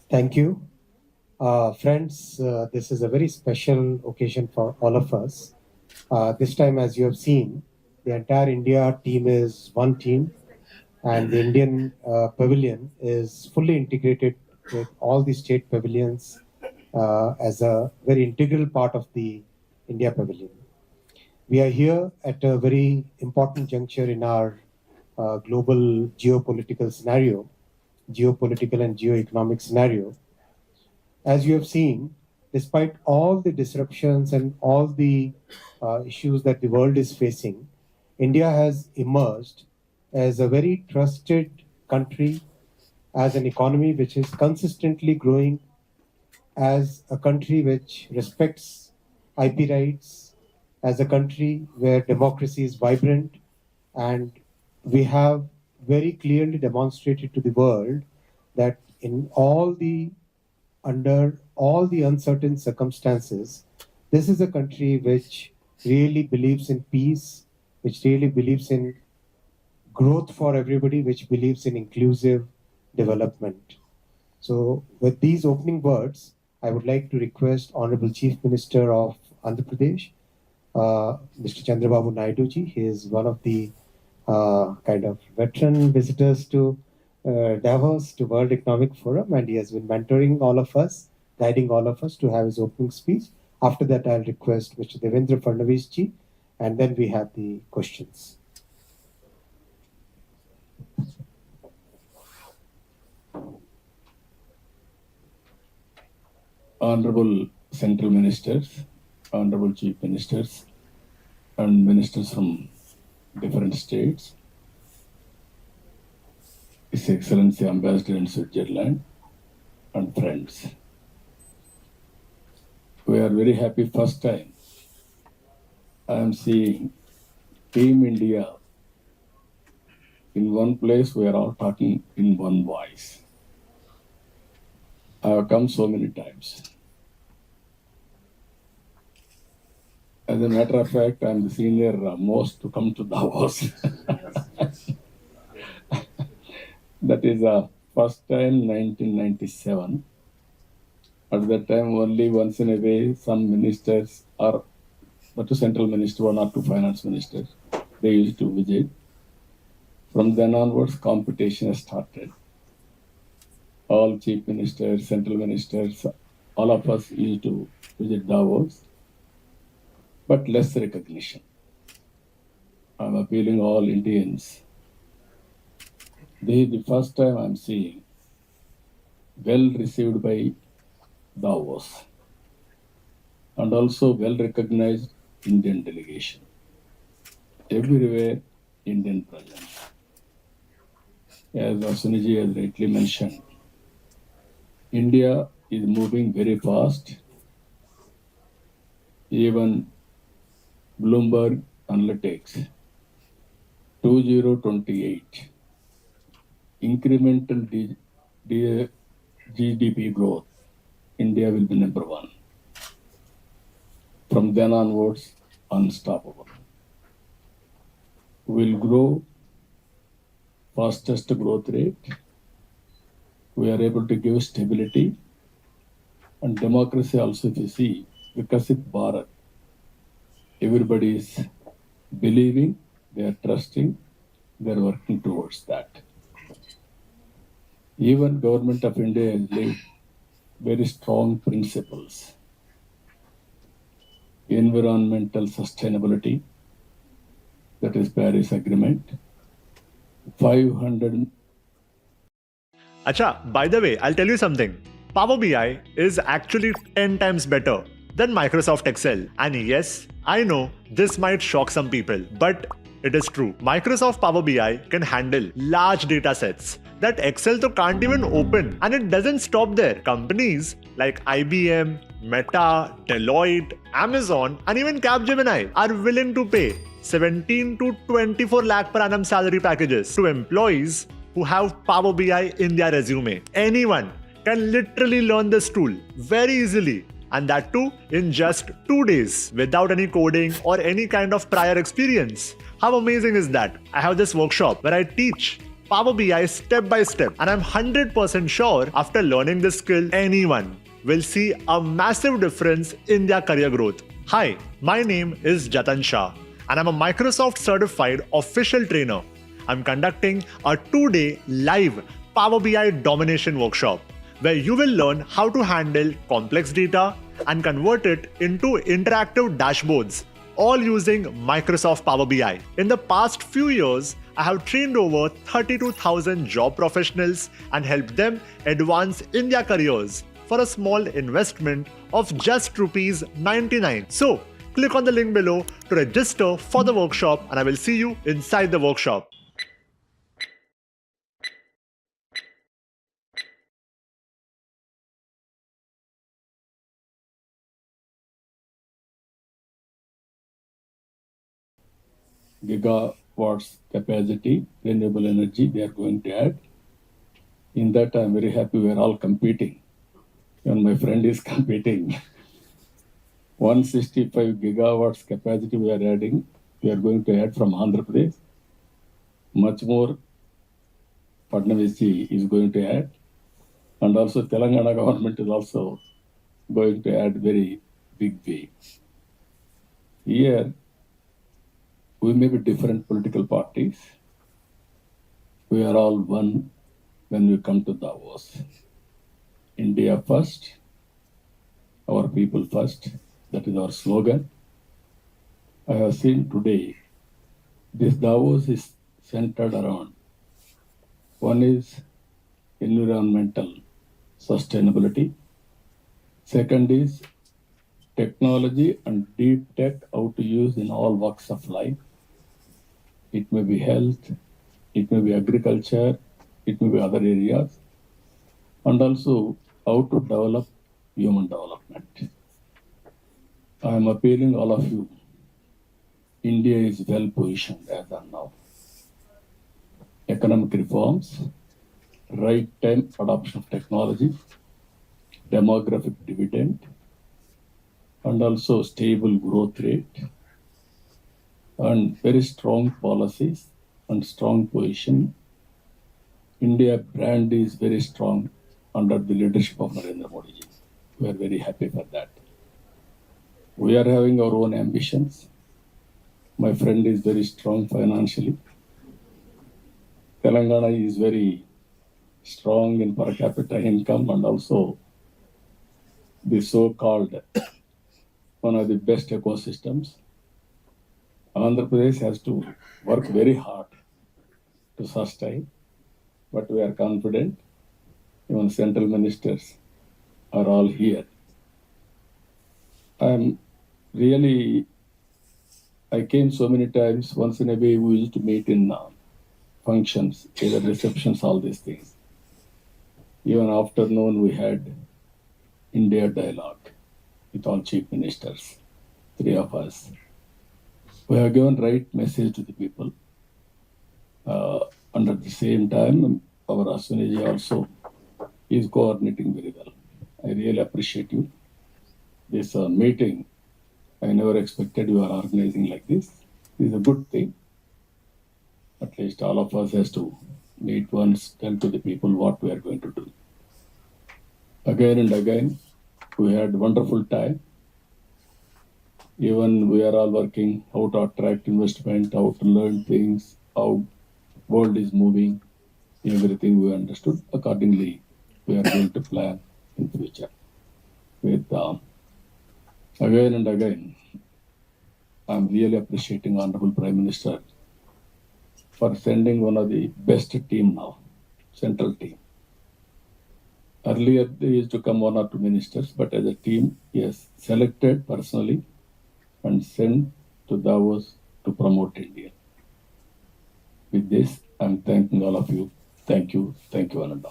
Thank you. Friends, this is a very special occasion for all of us. This time, as you have seen, the entire India team is one team, and the Indian pavilion is fully integrated with all the state pavilions as a very integral part of the India pavilion. We are here at a very important juncture in our global geopolitical and geoeconomic scenario. As you have seen, despite all the disruptions and all the issues that the world is facing, India has emerged as a very trusted country, as an economy which is consistently growing, as a country which respects IP rights, as a country where democracy is vibrant, and we have very clearly demonstrated to the world that under all the uncertain circumstances, this is a country which really believes in peace, which really believes in growth for everybody, which believes in inclusive development. So, with these opening words, I would like to request Honorable Chief Minister of Andhra Pradesh, Mr. Chandrababu Naidu ji. He is one of the kind of veteran visitors to Davos, to World Economic Forum, and he has been mentoring all of us, guiding all of us to have his opening speech. After that, I'll request Mr. Devendra Fadnavis ji, and then we have the questions. Honorable Central Ministers, Honorable Chief Ministers, and Ministers from different states, His Excellency Ambassador in Switzerland, and friends. We are very happy first time I am seeing Team India in one place. We are all talking in one voice. I have come so many times. As a matter of fact, I am the senior most to come to Davos. That is first time 1997. At that time, only once in a way, some ministers or but to central minister, one or two finance ministers, they used to visit. From then onwards, competition has started. All chief ministers, central ministers, all of us used to visit Davos, but less recognition. I'm appealing all Indians. This is the first time I'm seeing well received by Davos and also well recognized Indian delegation. Everywhere Indian presence. As Suniji has rightly mentioned, India is moving very fast. Even Bloomberg Analytics 2028 incremental GDP growth, India will be number one. From then onwards, unstoppable. We'll grow fastest growth rate. We are able to give stability and democracy also. If you see, Vikasit Bharat, everybody is believing, they are trusting, they are working towards that. Even Government of India has laid very strong principles. Environmental sustainability, that is Paris Agreement, 500. Acha, by the way, I'll tell you something. Power BI is actually 10 times better than Microsoft Excel. And yes, I know this might shock some people, but it is true. Microsoft Power BI can handle large data sets that Excel can't even open. And it doesn't stop there. Companies like IBM, Meta, Deloitte, Amazon, and even Capgemini are willing to pay 17 to 24 lakh per annum salary packages to employees who have Power BI in their resume. Anyone can literally learn this tool very easily, and that too in just 2 days without any coding or any kind of prior experience. How amazing is that? I have this workshop where I teach Power BI step by step, and I'm 100% sure after learning this skill, anyone will see a massive difference in their career growth. Hi, my name is Jatan Shah, and I'm a Microsoft certified official trainer. I'm conducting a 2-day live Power BI domination workshop where you will learn how to handle complex data and convert it into interactive dashboards, all using Microsoft Power BI. In the past few years, I have trained over 32,000 job professionals and helped them advance in their careers for a small investment of just rupees 99. So, click on the link below to register for the workshop, and I will see you inside the workshop. Gigawatts capacity, renewable energy they are going to add. In that, I'm very happy we are all competing. Even my friend is competing. 165 gigawatts capacity we are adding. We are going to add from Andhra Pradesh. Much more Fadnavis ji is going to add. And also Telangana government is also going to add very big way. Here, we may be different political parties. We are all one when we come to Davos. India first, our people first. That is our slogan. I have seen today, this Davos is centered around. One is environmental sustainability. Second is technology and deep tech, how to use in all walks of life. It may be health, it may be agriculture, it may be other areas. And also how to develop human development. I am appealing all of you. India is well positioned as of now. Economic reforms, right time adoption of technology, demographic dividend, and also stable growth rate, and very strong policies and strong position. India brand is very strong under the leadership of Narendra Modi ji. We are very happy for that. We are having our own ambitions. My friend is very strong financially. Telangana is very strong in per capita income and also the so-called one of the best ecosystems. Andhra Pradesh has to work very hard to sustain, but we are confident. Even central ministers are all here. I came so many times. Once in a way, we used to meet in functions, either receptions, all these things. Even afternoon, we had India dialogue with all chief ministers, 3 of us. We have given right message to the people. And at the same time, our Aswini also is coordinating very well. I really appreciate you. This meeting, I never expected you are organizing like this. This is a good thing. At least all of us has to meet once, tell to the people what we are going to do. Again and again, we had wonderful time. Even we are all working how to attract investment, how to learn things, how world is moving, everything we understood. Accordingly, we are going to plan in future. With again and again, I'm really appreciating Honorable Prime Minister for sending one of the best team now, central team. Earlier, they used to come 1 or 2 ministers, but as a team, he has selected personally and sent to Davos to promote India. With this, I'm thanking all of you. Thank you, Ananda.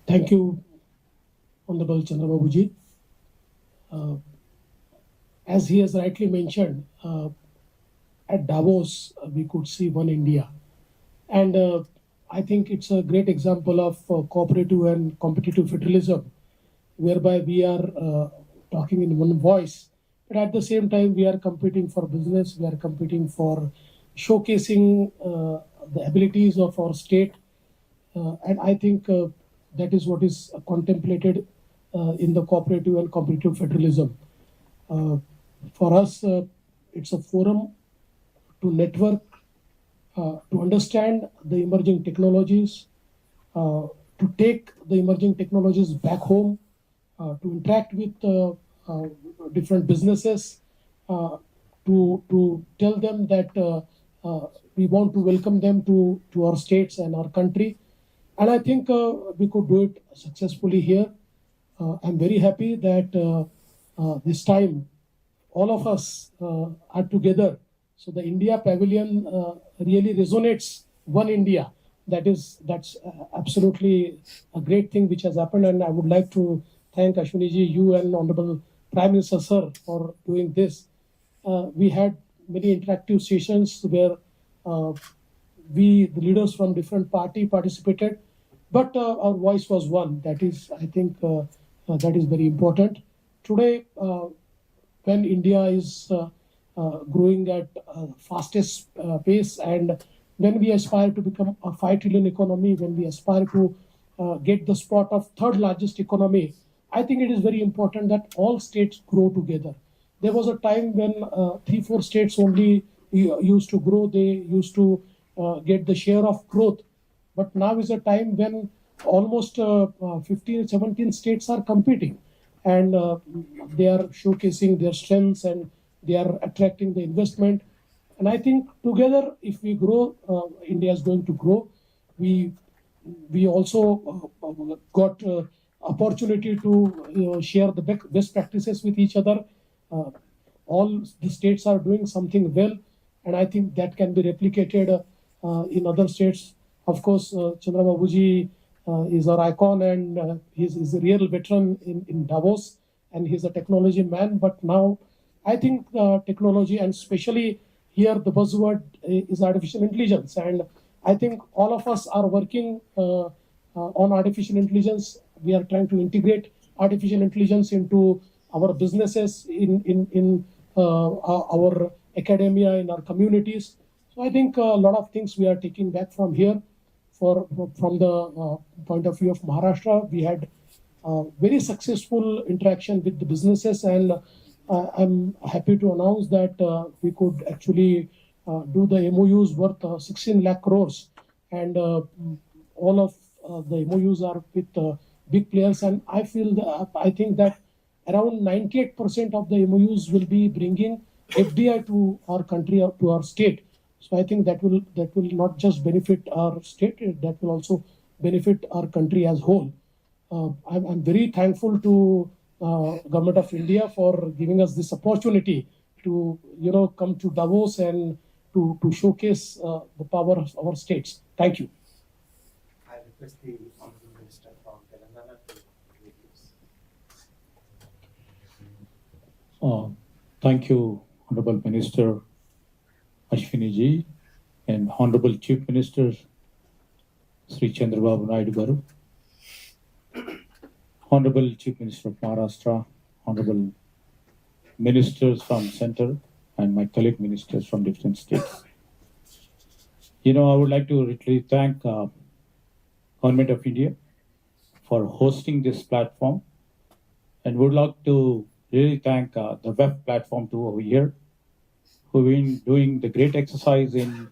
Thank you, Honorable Chandrababu ji. As he has rightly mentioned, at Davos, we could see one India. And I think it's a great example of cooperative and competitive federalism, whereby we are talking in one voice but at the same time, we are competing for business, we are competing for showcasing the abilities of our state. And I think that is what is contemplated in the cooperative and competitive federalism. For us, it's a forum to network, to understand the emerging technologies, to take the emerging technologies back home, to interact with different businesses, to tell them that we want to welcome them to our states and our country. And I think we could do it successfully here. I'm very happy that this time all of us are together. So the India Pavilion really resonates one India. That's absolutely a great thing which has happened, and I would like to thank Ashwini-ji, you and Honorable Prime Minister Sir for doing this. We had many interactive sessions where the leaders from different party participated, but our voice was one. That is, I think, that is very important. Today, when India is growing at fastest pace, and when we aspire to become a 5 trillion economy, when we aspire to get the spot of third largest economy, I think it is very important that all states grow together. There was a time when 3-4 states only used to grow, they used to get the share of growth. But now is a time when almost 15-17 states are competing, and they are showcasing their strengths and they are attracting the investment. And I think together, if we grow, India is going to grow. We also got opportunity to share the best practices with each other. All the states are doing something well, and I think that can be replicated in other states. Of course, Chandrababuji is our icon, and he's a real veteran in Davos, and he's a technology man. But now, I think technology, and especially here, the buzzword is artificial intelligence, and I think all of us are working on artificial intelligence. We are trying to integrate artificial intelligence into our businesses, in our academia, in our communities. So I think a lot of things we are taking back from here. From the point of view of Maharashtra, we had very successful interaction with the businesses, and I'm happy to announce that we could actually do the MOUs worth 16 lakh crores, and all of the MOUs are with big players, and I think that around 98% of the MOUs will be bringing FDI to our country, or to our state. So I think that will not just benefit our state, that will also benefit our country as whole. I'm very thankful to Government of India for giving us this opportunity to come to Davos and to showcase the power of our states. Thank you. I request the Honorable Minister from Telangana to make this. Thank you, Honorable Minister Ashwini-ji, and Honorable Chief Minister Sri Chandrababu Naidu Garu, Honorable Chief Minister of Maharashtra, Honorable Ministers from Center, and my colleague ministers from different states. I would like to really thank Government of India for hosting this platform, and would like to really thank the web platform too over here, who've been doing the great exercise in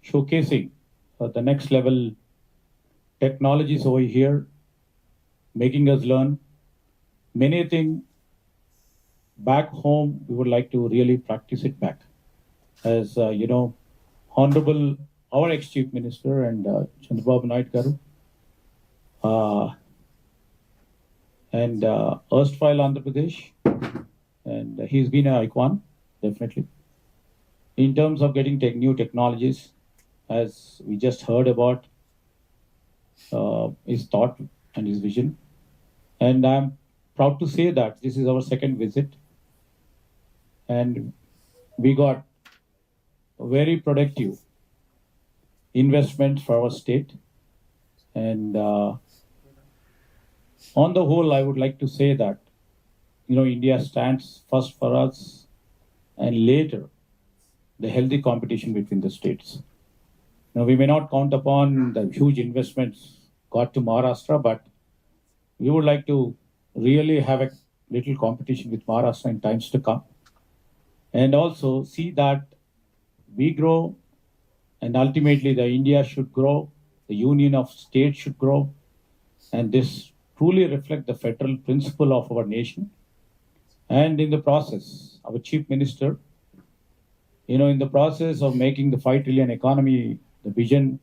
showcasing the next level technologies over here, making us learn many things back home. We would like to really practice it back. As Honorable our ex-Chief Minister and Chandrababu Naidu Garu, and erstwhile Andhra Pradesh, and he's been an icon, definitely. In terms of getting new technologies, as we just heard about his thought and his vision. And I'm proud to say that this is our second visit, and we got very productive investments for our state. And on the whole, I would like to say that India stands first for us, and later the healthy competition between the states. Now, we may not count upon the huge investments got to Maharashtra, but we would like to really have a little competition with Maharashtra in times to come, and also see that we grow, and ultimately the India should grow, the union of states should grow, and this truly reflect the federal principle of our nation. And in the process, our chief minister, in the process of making the 5 trillion economy, the vision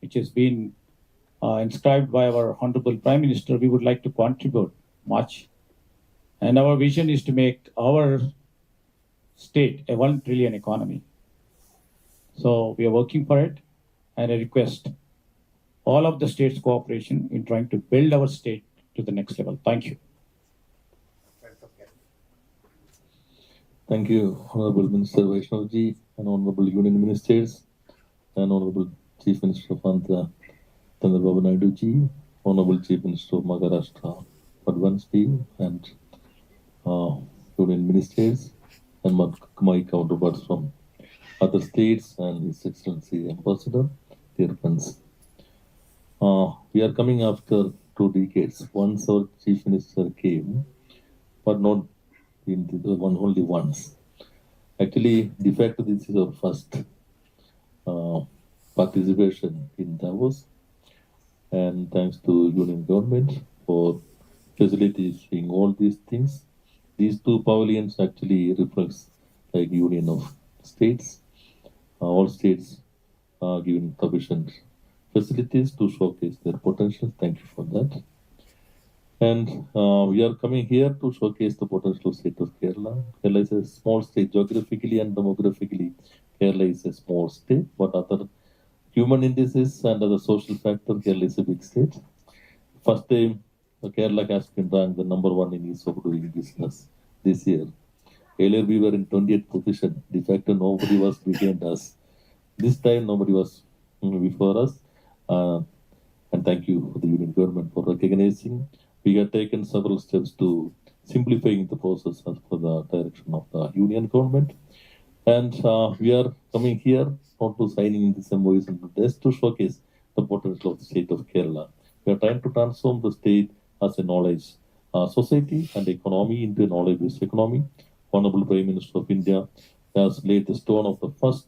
which has been inscribed by our honorable prime minister, we would like to contribute much. And our vision is to make our state a 1 trillion economy. So we are working for it, and I request all of the states' cooperation in trying to build our state to the next level. Thank you. Thank you, Honorable Minister Vaishnavji, and Honorable Union Ministers, and Honorable Chief Minister of Andhra, Chandrababu Naidu ji, Honorable Chief Minister of Maharashtra, Padvanji, and Union Ministers, and my counterparts from other states, and His Excellency Ambassador, dear friends. We are coming after 2 decades. Once our Chief Minister came, but not in the one only once. Actually, de facto, this is our first participation in Davos, and thanks to Union Government for facilitating all these things. These 2 pavilions actually reflects like Union of States. All states are given sufficient facilities to showcase their potential. Thank you for that. And we are coming here to showcase the potential state of Kerala. Kerala is a small state geographically and demographically. Kerala is a small state, but other human indices and other social factors, Kerala is a big state. First time Kerala has been ranked the number 1 in ease of doing business this year. Earlier we were in 20th position. De facto nobody was behind us. This time nobody was before us. And thank you for the Union Government for recognizing. We have taken several steps to simplifying the process as per the direction of the Union Government. And we are coming here not to signing this MOUs and just to showcase the potential of the state of Kerala. We are trying to transform the state as a knowledge society and economy into a knowledge-based economy. Honorable Prime Minister of India has laid the stone of the first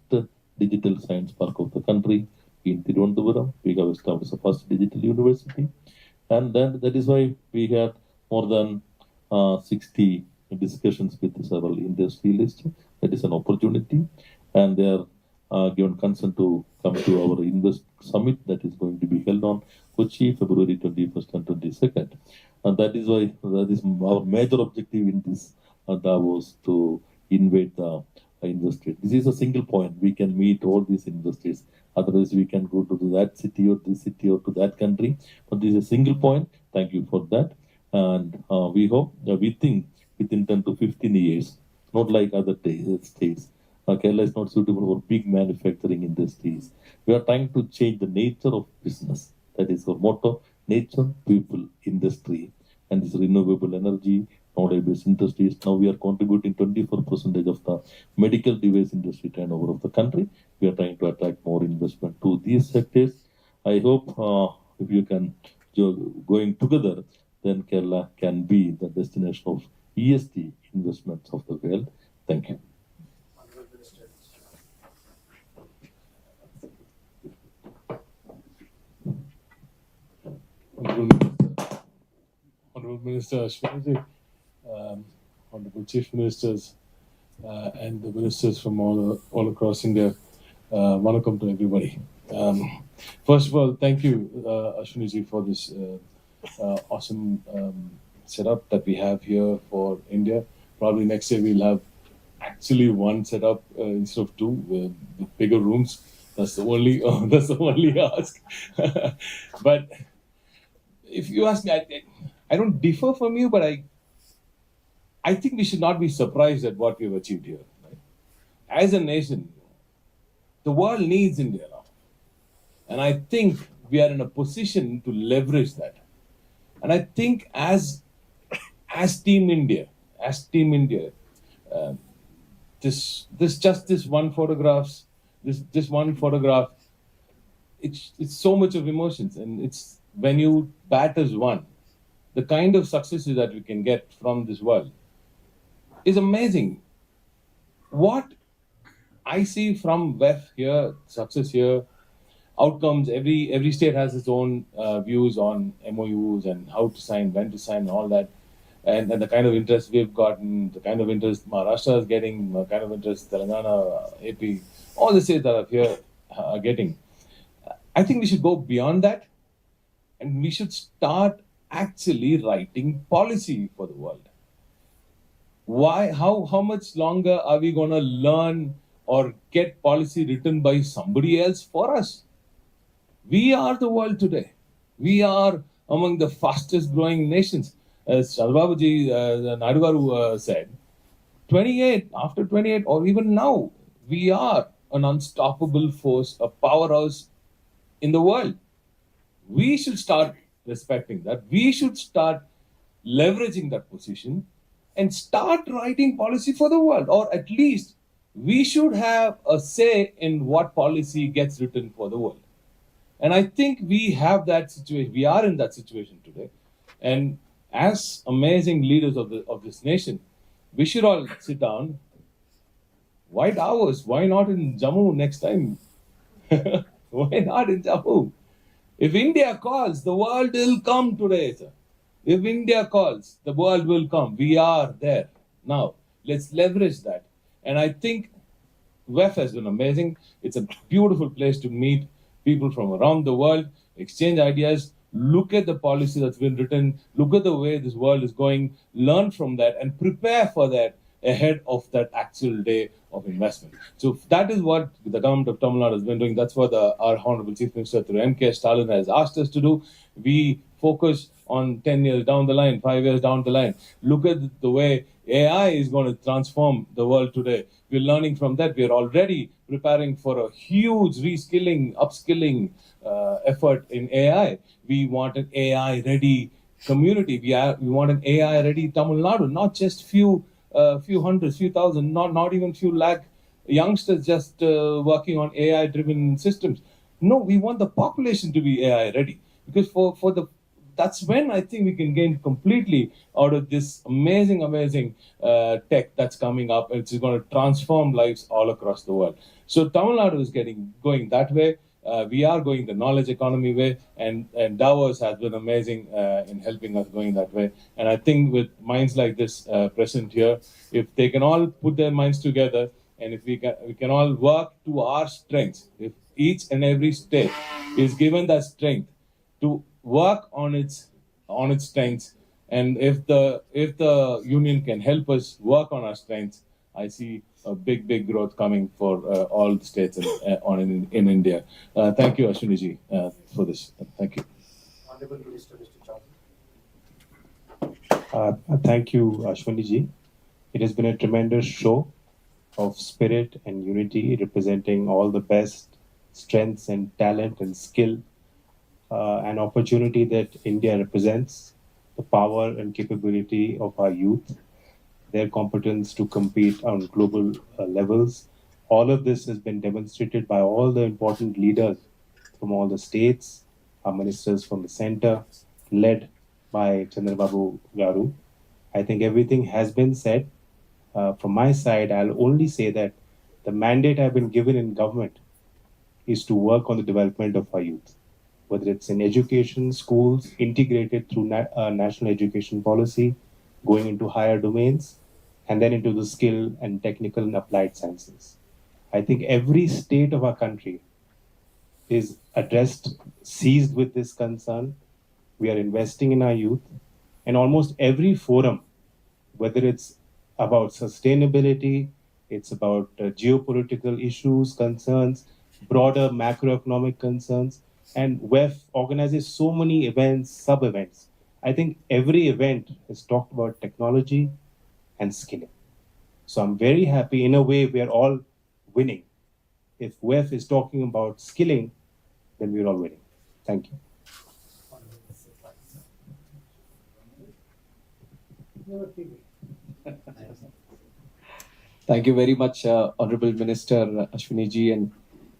digital science park of the country in Tirunelveli. We have established the first digital university. And then that is why we had more than 60 discussions with several industrialists. That is an opportunity. And they are given consent to come to our Invest Summit that is going to be held on Kochi, February 21st and 22nd. And that is why that is our major objective in this Davos to invite the investors. This is a single point. We can meet all these investors. Otherwise, we can go to that city or this city or to that country. But this is a single point. Thank you for that. And we hope, we think within 10 to 15 years, not like other states. Kerala is not suitable for big manufacturing industries. We are trying to change the nature of business. That is our motto: nature, people, industry, and this renewable energy, knowledge-based industries. Now we are contributing 24% of the medical device industry turnover of the country. We are trying to attract more investment to these sectors. I hope if you can going together, then Kerala can be the destination of ESG investments of the world. Thank you. Honorable Minister Ashwini, Honorable Chief Ministers, and the ministers from all across India. Welcome to everybody. First of all, thank you, Ashwini, for this awesome setup that we have here for India. Probably next year we'll have actually one setup instead of 2 with bigger rooms. That's the only ask. But if you ask me, I don't differ from you, but I think we should not be surprised at what we've achieved here. Right? As a nation, the world needs India now. And I think we are in a position to leverage that. And I think as Team India, as Team India, uh, this one photographs, this one photograph, it's so much of emotions, and it's when you bat as one, the kind of successes that we can get from this world is amazing. What I see from WEF here, success here, outcomes. Every state has its own views on MOUs and how to sign, when to sign, and all that. And the kind of interest we've gotten, the kind of interest Maharashtra is getting, the kind of interest Telangana, AP, all the states that are here are getting. I think we should go beyond that, and we should start actually writing policy for the world. Why? How much longer are we going to learn or get policy written by somebody else for us? We are the world today. We are among the fastest growing nations. As Chandrababuji Naidu said, 28, after 28, or even now, we are an unstoppable force, a powerhouse in the world. We should start respecting that. We should start leveraging that position and start writing policy for the world, or at least we should have a say in what policy gets written for the world. And I think we have that situation. We are in that situation today. And as amazing leaders of this nation, we should all sit down. Why DAVOS? Why not in Jammu next time? Why not in Jammu? If India calls, the world will come today, sir. If India calls, the world will come. We are there. Now, let's leverage that. And I think WEF has been amazing. It's a beautiful place to meet people from around the world, exchange ideas, look at the policy that's been written, look at the way this world is going, learn from that, and prepare for that ahead of that actual day of investment. So that is what the government of Tamil Nadu has been doing. That's what our Honorable Chief Minister through M.K. Stalin has asked us to do. We focus on 10 years down the line, 5 years down the line. Look at the way AI is going to transform the world today. We're learning from that. We're already preparing for a huge reskilling, upskilling effort in AI. We want an AI-ready community. We want an AI-ready Tamil Nadu, not just few hundreds, few thousand, not even few lakh youngsters just working on AI-driven systems. No, we want the population to be AI-ready, because that's when I think we can gain completely out of this amazing tech that's coming up, and it's going to transform lives all across the world. So Tamil Nadu is going that way. We are going the knowledge economy way, and DAVOS has been amazing in helping us going that way. And I think with minds like this present here, if they can all put their minds together, and if we can all work to our strengths, if each and every state is given that strength to work on its strengths, and if the union can help us work on our strengths, I see a big growth coming for all the states in India. Thank you, Ashwini ji, for this. Thank you. Honorable Minister, Mr. Chaudhary. Thank you, Ashwini ji. It has been a tremendous show of spirit and unity, representing all the best strengths and talent and skill, an opportunity that India represents, the power and capability of our youth, their competence to compete on global levels. All of this has been demonstrated by all the important leaders from all the states, our ministers from the center, led by Chandrababu Garu. I think everything has been said. From my side, I'll only say that the mandate I've been given in government is to work on the development of our youth, whether it's in education, schools, integrated through national education policy, going into higher domains, and then into the skill and technical and applied sciences. I think every state of our country is seized with this concern. We are investing in our youth, and almost every forum, whether it's about sustainability, it's about geopolitical issues, concerns, broader macroeconomic concerns, and WEF organizes so many events, sub-events. I think every event has talked about technology and skilling. So I'm very happy. In a way, we are all winning. If WEF is talking about skilling, then we're all winning. Thank you. Thank you very much, Honorable Minister Ashwini ji and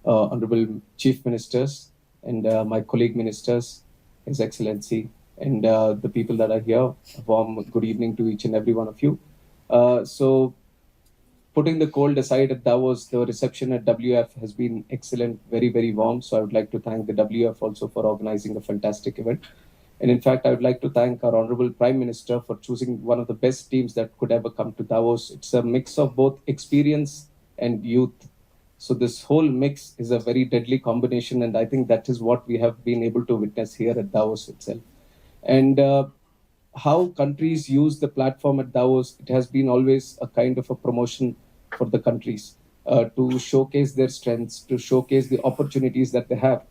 Honorable Chief Ministers and my colleague ministers, His Excellency, and the people that are here. A warm good evening to each and every one of you. So, putting the cold aside at Davos, the reception at WF has been excellent, very, very warm. So I would like to thank the WF also for organizing a fantastic event. And in fact, I would like to thank our Honorable Prime Minister for choosing one of the best teams that could ever come to Davos. It's a mix of both experience and youth. So this whole mix is a very deadly combination. And I think that is what we have been able to witness here at Davos itself. And how countries use the platform at Davos, it has been always a kind of a promotion for the countries to showcase their strengths, to showcase the opportunities that they have.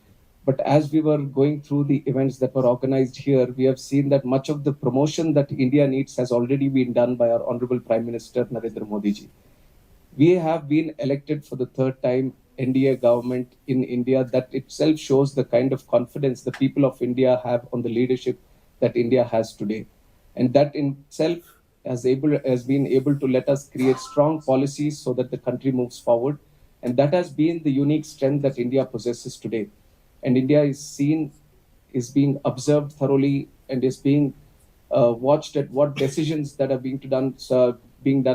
But as we were going through the events that were organized here, we have seen that much of the promotion that India needs has already been done by our Honorable Prime Minister Narendra Modi ji. We have been elected for the third time NDA government in India. That itself shows the kind of confidence the people of India have on the leadership that India has today. And that in itself has been able to let us create strong policies so that the country moves forward. And that has been the unique strength that India possesses today. And India is being observed thoroughly and is being watched at what decisions that are being done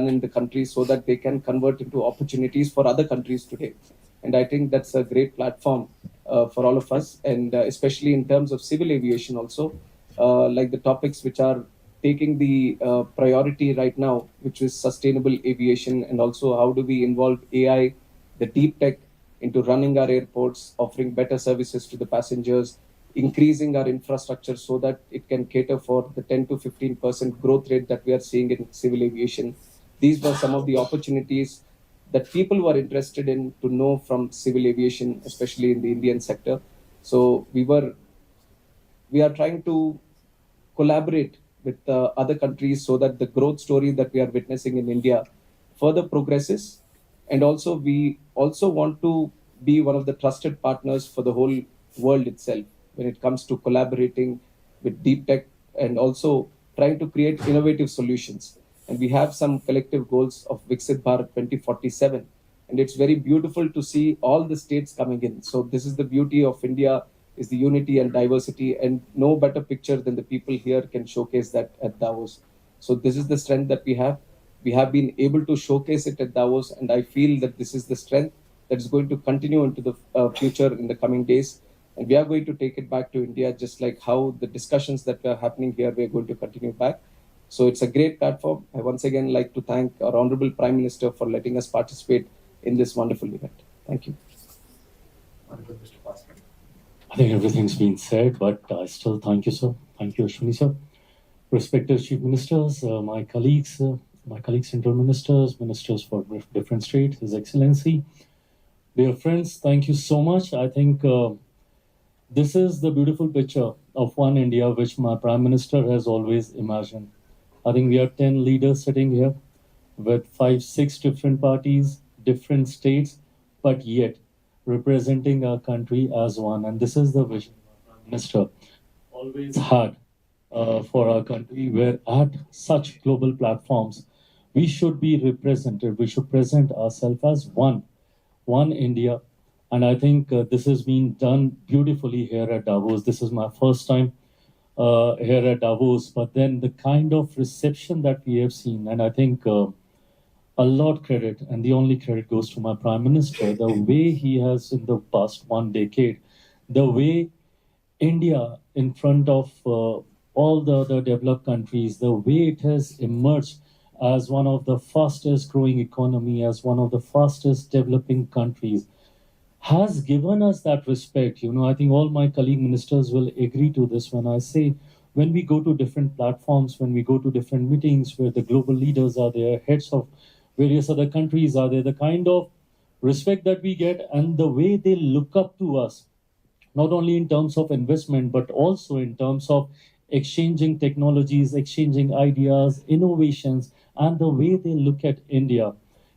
in the country so that they can convert into opportunities for other countries today. And I think that's a great platform for all of us, and especially in terms of civil aviation also, like the topics which are taking the priority right now, which is sustainable aviation, and also how do we involve AI, the deep tech, into running our airports, offering better services to the passengers, increasing our infrastructure so that it can cater for the 10 to 15% growth rate that we are seeing in civil aviation. These were some of the opportunities that people were interested in to know from civil aviation, especially in the Indian sector. So we are trying to collaborate with other countries so that the growth story that we are witnessing in India further progresses. And also, we also want to be one of the trusted partners for the whole world itself when it comes to collaborating with deep tech and also trying to create innovative solutions. And we have some collective goals of Viksit Bharat 2047. And it's very beautiful to see all the states coming in. So this is the beauty of India, is the unity and diversity, and no better picture than the people here can showcase that at Davos. So this is the strength that we have. We have been able to showcase it at Davos, and I feel that this is the strength that is going to continue into the future in the coming days. And we are going to take it back to India, just like how the discussions that are happening here, we are going to continue back. So it's a great platform. I once again like to thank our Honorable Prime Minister for letting us participate in this wonderful event. Thank you. I think everything's been said, but I still thank you, sir. Thank you, Ashwini, sir. Respected Chief Ministers, my colleagues, central ministers, ministers for different states, His Excellency, dear friends, thank you so much. I think this is the beautiful picture of one India which my Prime Minister has always imagined. I think we are 10 leaders sitting here with 5-6 different parties, different states, but yet representing our country as one. And this is the vision my Prime Minister always had for our country, where at such global platforms, we should be represented. We should present ourselves as one India. And I think this has been done beautifully here at Davos. This is my first time here at Davos, but then the kind of reception that we have seen, and I think a lot credit, and the only credit goes to my Prime Minister, the way he has in the past 1 decade, the way India in front of all the other developed countries, the way it has emerged as one of the fastest growing economy, as one of the fastest developing countries, has given us that respect. I think all my colleague ministers will agree to this when I say, when we go to different platforms, when we go to different meetings where the global leaders are there, heads of various other countries are there, the kind of respect that we get and the way they look up to us, not only in terms of investment, but also in terms of exchanging technologies, exchanging ideas, innovations, and the way they look at India,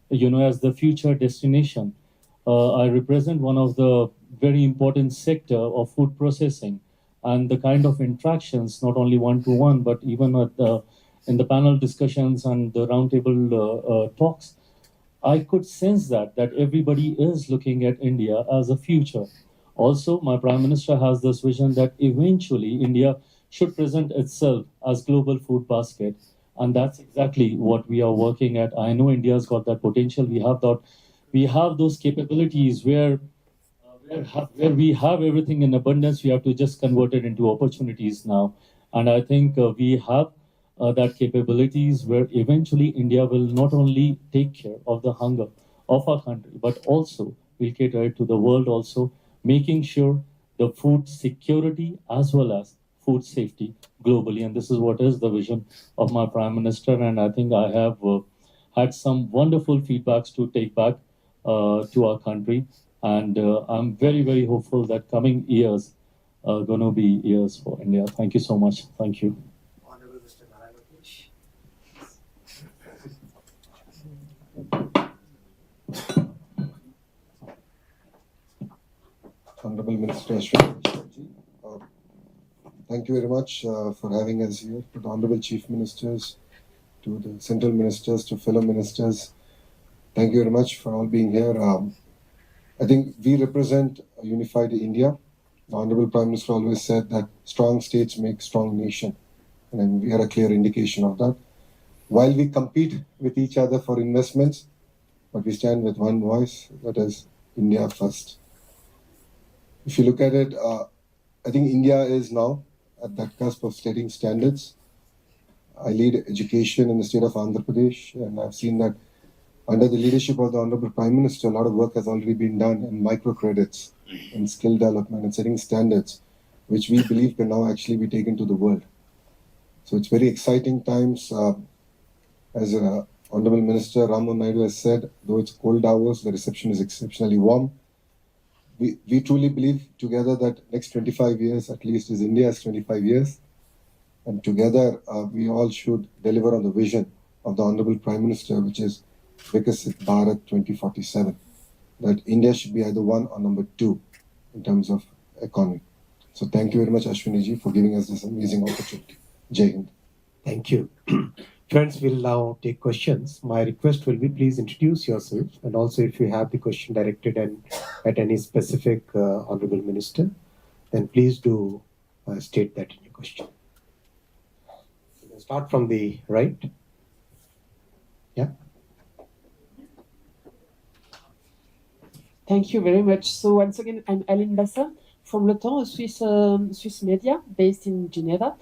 as the future destination. I represent one of the very important sector of food processing, and the kind of interactions, not only one-to-one, but even at the in the panel discussions and the roundtable talks, I could sense that everybody is looking at India as a future. Also, my Prime Minister has this vision that eventually India should present itself as global food basket, and that's exactly what we are working at. I know India's got that potential. We have those capabilities where we have everything in abundance. We have to just convert it into opportunities now, and I think we have that capabilities where eventually India will not only take care of the hunger of our country, but also will cater it to the world also, making sure the food security as well as food safety globally. And this is what is the vision of my Prime Minister. And I think I have had some wonderful feedbacks to take back to our country. And I'm very, very hopeful that coming years are going to be years for India. Thank you so much. Thank you. Honorable Mr. Narayana. Honorable Minister S3NewsIndia, thank you very much for having us here. To the Honorable Chief Ministers, to the Central Ministers, to fellow Ministers, thank you very much for all being here. I think we represent a unified India. The Honorable Prime Minister always said that strong states make strong nation, and we are a clear indication of that. While we compete with each other for investments, but we stand with one voice, that is India first. If you look at it, I think India is now at that cusp of setting standards. I lead education in the state of Andhra Pradesh, and I've seen that under the leadership of the Honorable Prime Minister, a lot of work has already been done in microcredits, in skill development, and setting standards, which we believe can now actually be taken to the world. So it's very exciting times. As Honorable Minister Ramu Naidu has said, though it's cold Davos, the reception is exceptionally warm. We truly believe together that next 25 years at least is India's 25 years. And together we all should deliver on the vision of the Honorable Prime Minister, which is Vikasit Bharat 2047. That India should be either one or number two in terms of economy. So thank you very much, Ashwini-ji, for giving us this amazing opportunity. Jai Hind. Thank you. Friends, we'll now take questions. My request will be please introduce yourself, and also if you have the question directed and at any specific Honorable Minister, then please do state that in your question. You can start from the right. Yeah. Thank you very much. So once again, I'm Aline Bassa from Le Temps, a Swiss media based in Geneva.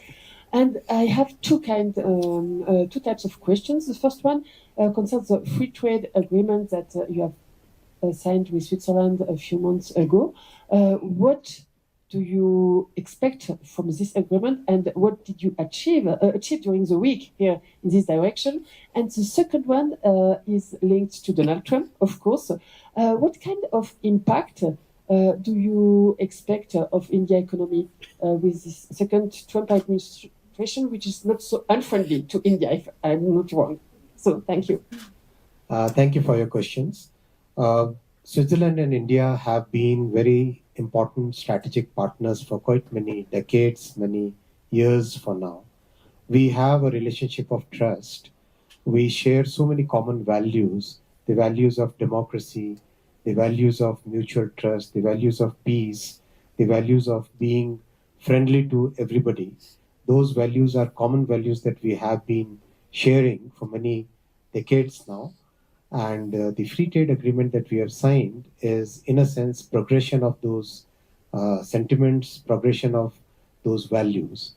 And I have two types of questions. The first one concerns the free trade agreement that you have signed with Switzerland a few months ago. What do you expect from this agreement, and what did you achieve during the week here in this direction? And the second one is linked to Donald Trump, of course. What kind of impact do you expect of India economy with this second Trump administration, which is not so unfriendly to India, if I'm not wrong? So thank you. Thank you for your questions. Switzerland and India have been very important strategic partners for quite many decades, many years for now. We have a relationship of trust. We share so many common values, the values of democracy, the values of mutual trust, the values of peace, the values of being friendly to everybody. Those values are common values that we have been sharing for many decades now. And the free trade agreement that we have signed is, in a sense, progression of those sentiments, progression of those values.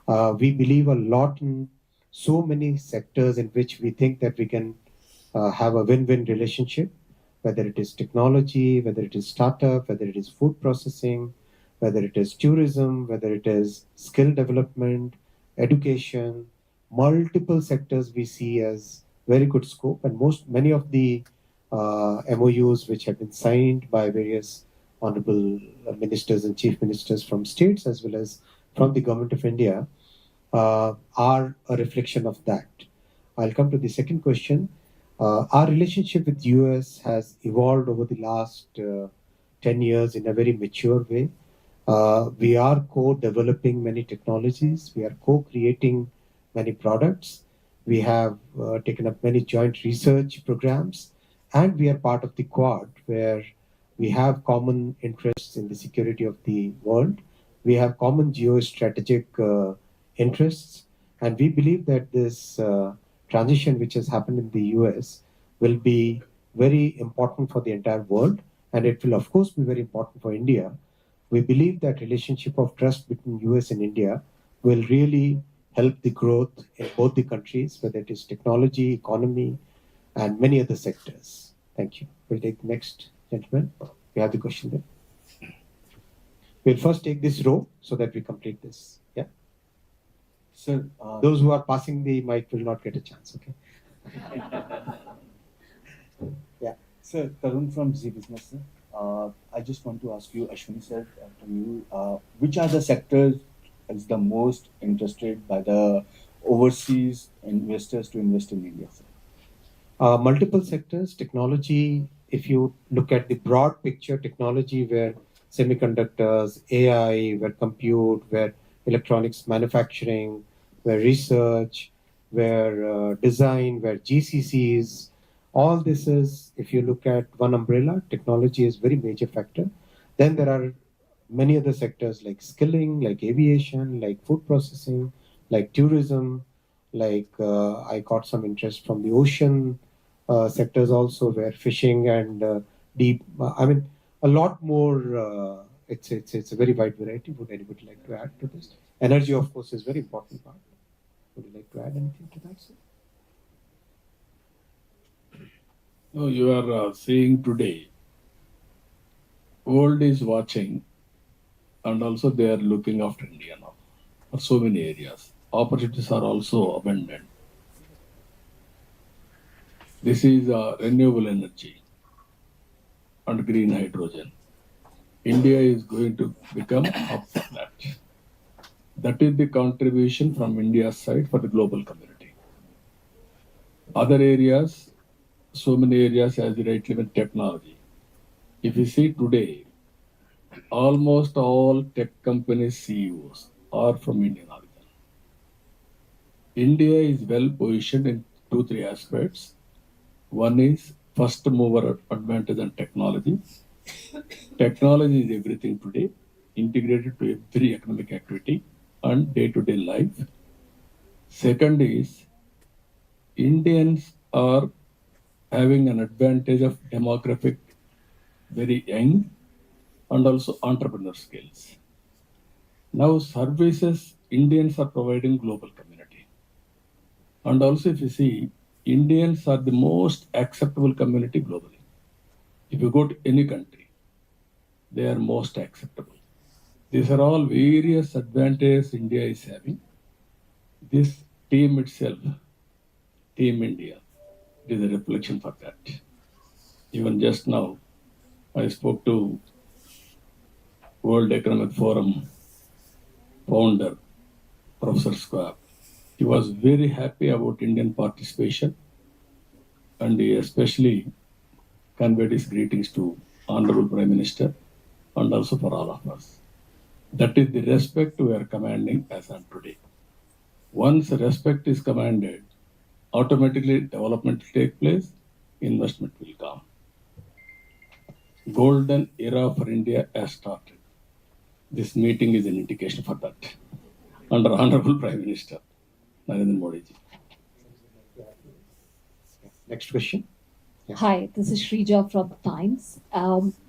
We believe a lot in so many sectors in which we think that we can have a win-win relationship, whether it is technology, whether it is startup, whether it is food processing, whether it is tourism, whether it is skill development, education, multiple sectors we see as very good scope. And many of the MOUs which have been signed by various honorable ministers and chief ministers from states as well as from the government of India are a reflection of that. I'll come to the second question. Our relationship with US has evolved over the last 10 years in a very mature way. We are co-developing many technologies. We are co-creating many products. We have taken up many joint research programs, and we are part of the Quad, where we have common interests in the security of the world. We have common geostrategic interests, and we believe that this transition which has happened in the US will be very important for the entire world, and it will of course be very important for India. We believe that relationship of trust between US and India will really help the growth in both the countries, whether it is technology, economy, and many other sectors. Thank you. We'll take the next gentleman. We have the question there. We'll first take this row so that we complete this. Yeah. Sir, Those who are passing the mic will not get a chance. Okay. Yeah. Sir, Tarun from Z Business. Sir. I just want to ask you, Ashwini sir, from you, which are the sectors is the most interested by the overseas investors to invest in India, sir? Multiple sectors, technology. If you look at the broad picture, technology where semiconductors, AI, where compute, where electronics manufacturing, where research, where design, where GCCs, all this is, if you look at one umbrella, technology is very major factor. Then there are many other sectors like skilling, like aviation, like food processing, like tourism, like I got some interest from the ocean sectors also, where fishing and deep, a lot more. It's a very wide variety. Would anybody like to add to this? Energy, of course, is very important part. Would you like to add anything to that, sir? No, you are seeing today, world is watching, and also they are looking after India now for so many areas. Opportunities are also abundant. This is renewable energy and green hydrogen. India is going to become hub for that. That is the contribution from India's side for the global community. Other areas, so many areas as the right level technology. If you see today, almost all tech companies CEOs are from Indian origin. India is well positioned in 2-3 aspects. One is first mover advantage in technology. Technology is everything today, integrated to every economic activity and day-to-day life. Second is Indians are having an advantage of demographic, very young, and also entrepreneur skills. Now services Indians are providing global community. And also if you see, Indians are the most acceptable community globally. If you go to any country, they are most acceptable. These are all various advantages India is having. This team itself, Team India, is a reflection for that. Even just now, I spoke to World Economic Forum founder, Professor Schwab. He was very happy about Indian participation, and he especially conveyed his greetings to Honorable Prime Minister and also for all of us. That is the respect we are commanding as on today. Once respect is commanded, automatically development will take place, investment will come. Golden era for India has started. This meeting is an indication for that. Under Honorable Prime Minister Narendra Modi ji. Next question. Yeah. Hi, this is Shrija from Times.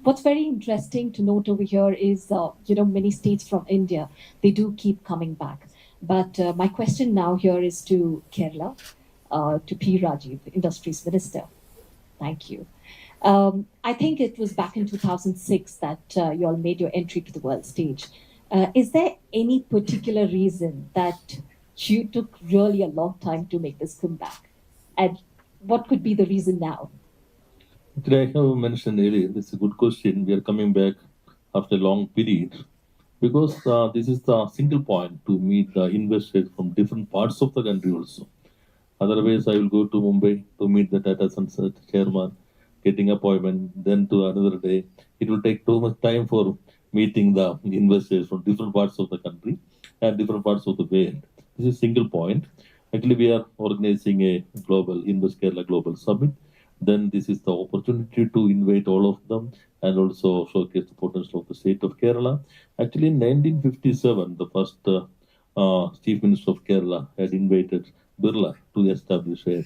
What's very interesting to note over here is, many states from India, they do keep coming back. But my question now here is to Kerala, to P. Rajiv, Industries Minister. Thank you. I think it was back in 2006 that you all made your entry to the world stage. Is there any particular reason that you took really a long time to make this comeback? And what could be the reason now? I have mentioned earlier, this is a good question. We are coming back after a long period because this is the single point to meet the investors from different parts of the country also. Otherwise, I will go to Mumbai to meet the data center chairman, getting appointment, then to another day. It will take too much time for meeting the investors from different parts of the country and different parts of the world. This is a single point. Actually, we are organizing a global Invest Kerala Global Summit. Then this is the opportunity to invite all of them and also showcase the potential of the state of Kerala. Actually, in 1957, the first Chief Minister of Kerala had invited Birla to establish a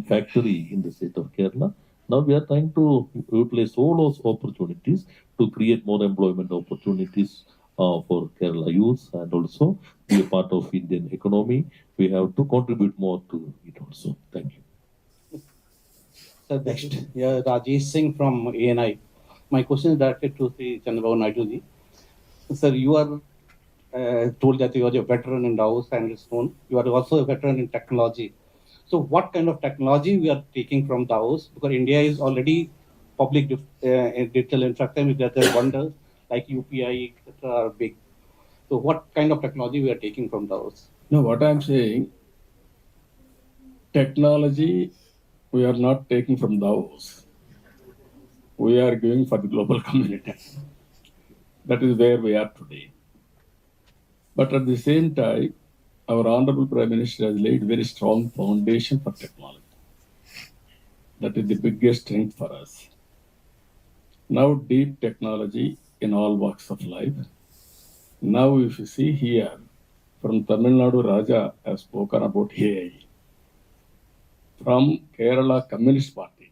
factory in the state of Kerala. Now we are trying to utilize all those opportunities to create more employment opportunities for Kerala youth and also be a part of Indian economy. We have to contribute more to it also. Thank you. Sir, next. Yeah, Rajesh Singh from ANI. My question is directed to Sri Chandrababu Naidu ji. Sir, you are told that you are a veteran in Davos and it's known. You are also a veteran in technology. So what kind of technology we are taking from Davos? Because India is already public digital infrastructure with other wonders like UPI, etc. are big. So what kind of technology we are taking from Davos? No, what I'm saying, technology we are not taking from Davos. We are giving for the global community. That is where we are today. But at the same time, our Honorable Prime Minister has laid very strong foundation for technology. That is the biggest strength for us. Now deep technology in all walks of life. Now if you see here, from Tamil Nadu, Raja has spoken about AI. From Kerala Communist Party,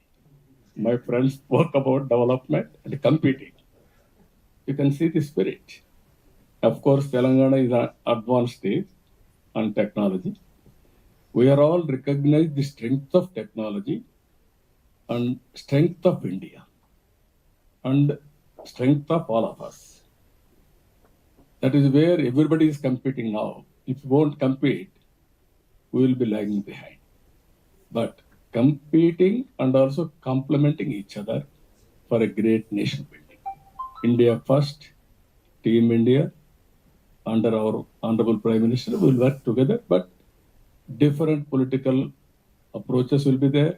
my friends spoke about development and competing. You can see the spirit. Of course, Telangana is an advanced state on technology. We are all recognize the strength of technology and strength of India and strength of all of us. That is where everybody is competing now. If we won't compete, we will be lagging behind. But competing and also complementing each other for a great nation building. India first, Team India, under our Honorable Prime Minister, will work together, but different political approaches will be there,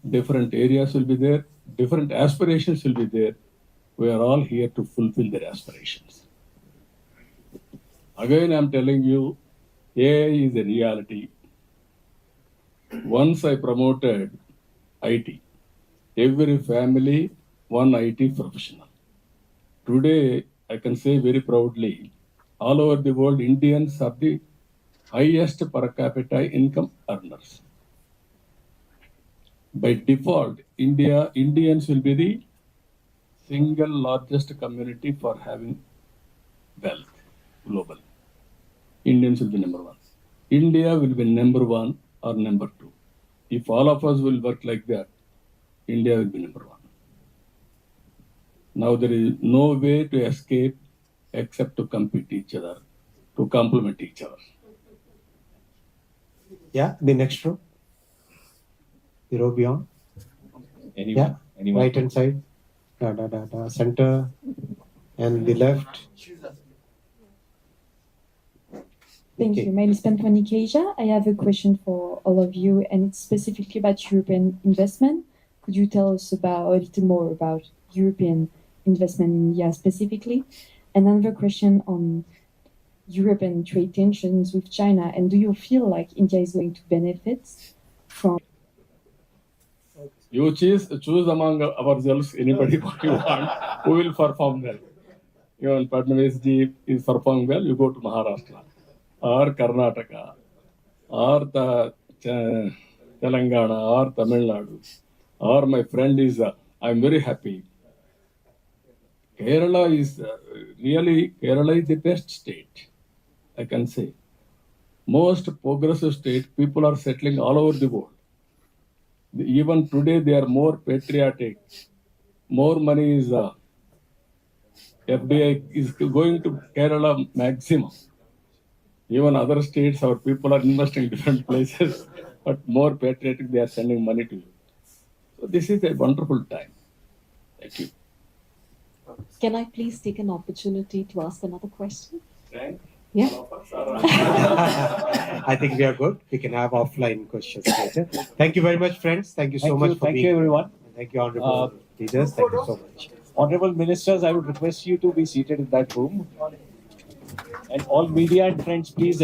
different areas will be there, different aspirations will be there. We are all here to fulfill their aspirations. Again, I'm telling you, AI is a reality. Once I promoted IT, every family, one IT professional. Today, I can say very proudly, all over the world, Indians are the highest per capita income earners. By default, Indians will be the single largest community for having wealth globally. Indians will be number one. India will be number one or number two. If all of us will work like that, India will be number one. Now there is no way to escape except to compete each other, to complement each other. Yeah, the next row. The row beyond. Anyone? Right hand side. Center. And the left. Thank you. My name is Pantoni Keija. I have a question for all of you, and it's specifically about European investment. Could you tell us a little more about European investment in India specifically? And another question on European trade tensions with China, and do you feel like India is going to benefit from? You choose among ourselves anybody what you want, who will perform well. Even Padnavis ji is performing well, you go to Maharashtra or Karnataka or the Telangana or Tamil Nadu, or my friend is, I'm very happy. Kerala is Kerala is the best state, I can say. Most progressive state, people are settling all over the world. Even today, they are more patriotic. More money is, FDI is going to Kerala maximum. Even other states, our people are investing in different places, but more patriotic, they are sending money to you. So this is a wonderful time. Thank you. Can I please take an opportunity to ask another question? Thank Yeah. I think we are good. We can have offline questions later. Thank you very much, friends. Thank you so much for Thank being you, everyone. Thank you, honorable leaders. Thank you so much. Honorable ministers, I would request you to be seated in that room. And all media and friends, please.